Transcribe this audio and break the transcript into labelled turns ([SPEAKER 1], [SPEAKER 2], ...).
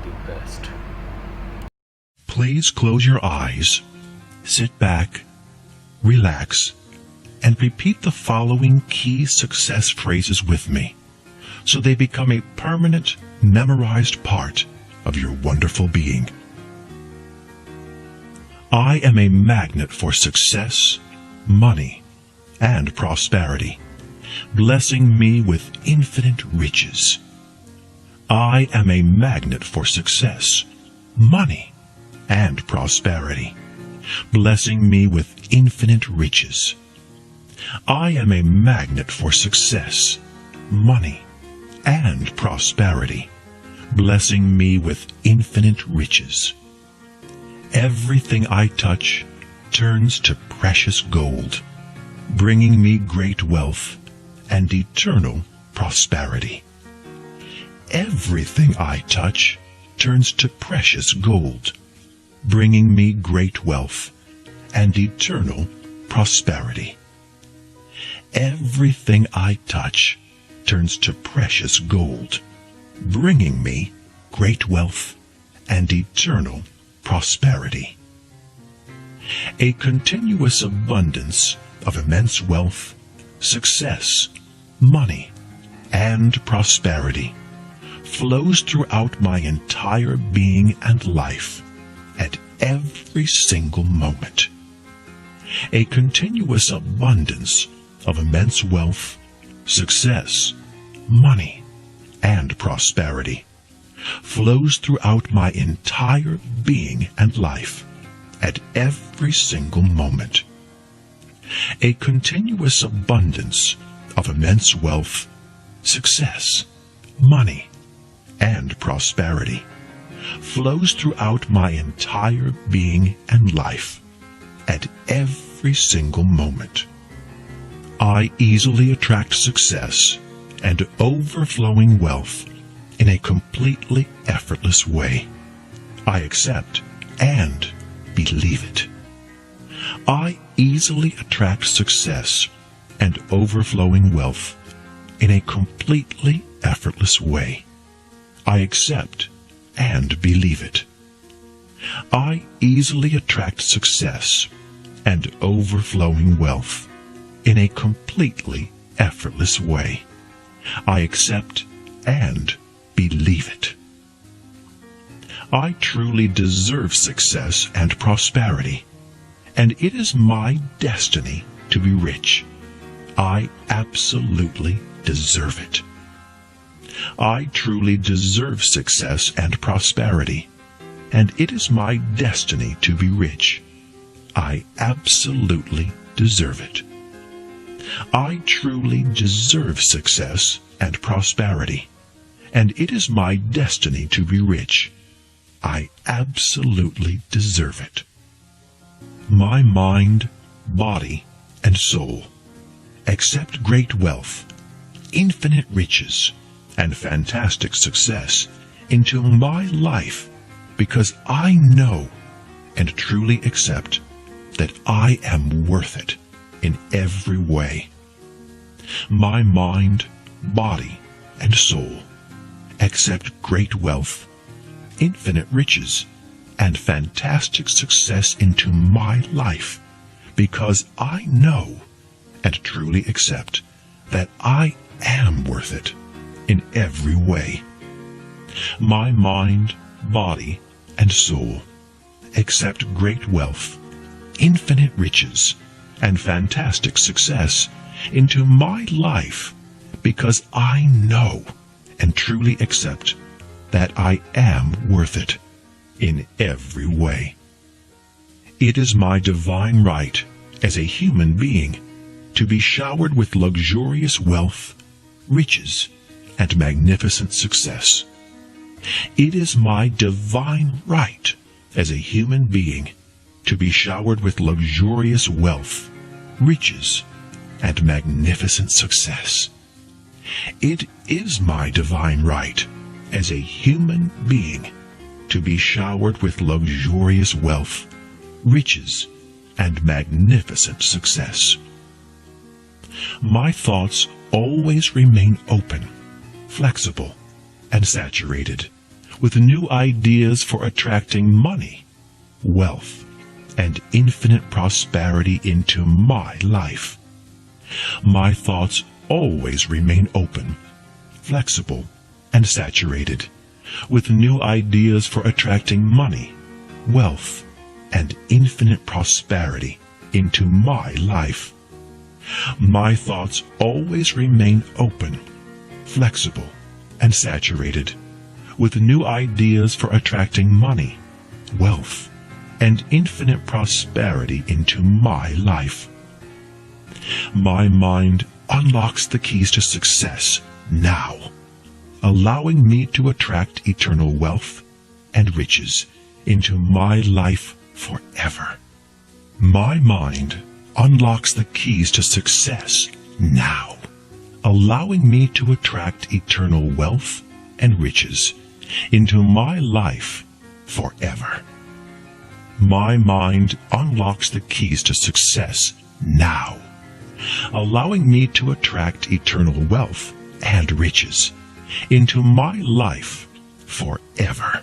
[SPEAKER 1] the best.
[SPEAKER 2] Please close your eyes, sit back, relax, and repeat the following key success phrases with me, so they become a permanent, memorized part of your wonderful being. I am a magnet for success, money, and prosperity, blessing me with infinite riches. I am a magnet for success, money, and prosperity, blessing me with infinite riches. I am a magnet for success, money, and prosperity, blessing me with infinite riches. Everything I touch turns to precious gold, bringing me great wealth and eternal prosperity. Everything I touch turns to precious gold, bringing me great wealth and eternal prosperity. Everything I touch turns to precious gold, bringing me great wealth and eternal prosperity. A continuous abundance of immense wealth, success, money, and prosperity flows throughout my entire being and life at every single moment. A continuous abundance of immense wealth, success, money, and prosperity flows throughout my entire being and life at every single moment. A continuous abundance of immense wealth, success, money, and prosperity flows throughout my entire being and life at every single moment. I easily attract success and overflowing wealth in a completely effortless way. I accept and believe it. I easily attract success and overflowing wealth in a completely effortless way. I accept and believe it. I easily attract success and overflowing wealth in a completely effortless way. I accept and believe it. I truly deserve success and prosperity, and it is my destiny to be rich. I absolutely deserve it. I truly deserve success and prosperity, and it is my destiny to be rich. I absolutely deserve it. I truly deserve success and prosperity, and it is my destiny to be rich. I absolutely deserve it. My mind, body, and soul accept great wealth, infinite riches, and fantastic success into my life because I know and truly accept that I am worth it in every way. My mind, body, and soul accept great wealth, infinite riches, and fantastic success into my life because I know and truly accept that I am worth it in every way. My mind, body, and soul accept great wealth, infinite riches, and fantastic success into my life because I know and truly accept that I am worth it in every way. It is my divine right as a human being to be showered with luxurious wealth, riches, and magnificent success. It is my divine right as a human being to be showered with luxurious wealth, riches, and magnificent success. It is my divine right as a human being to be showered with luxurious wealth, riches, and magnificent success. My thoughts always remain open, flexible, and saturated with new ideas for attracting money, wealth, and infinite prosperity into my life. My thoughts always remain open, flexible, and saturated with new ideas for attracting money, wealth, and infinite prosperity into my life. My thoughts always remain open, flexible, and saturated with new ideas for attracting money, wealth, and infinite prosperity into my life. My mind unlocks the keys to success now, allowing me to attract eternal wealth and riches into my life forever. My mind unlocks the keys to success now, allowing me to attract eternal wealth and riches into my life forever. My mind unlocks the keys to success now, allowing me to attract eternal wealth and riches into my life forever.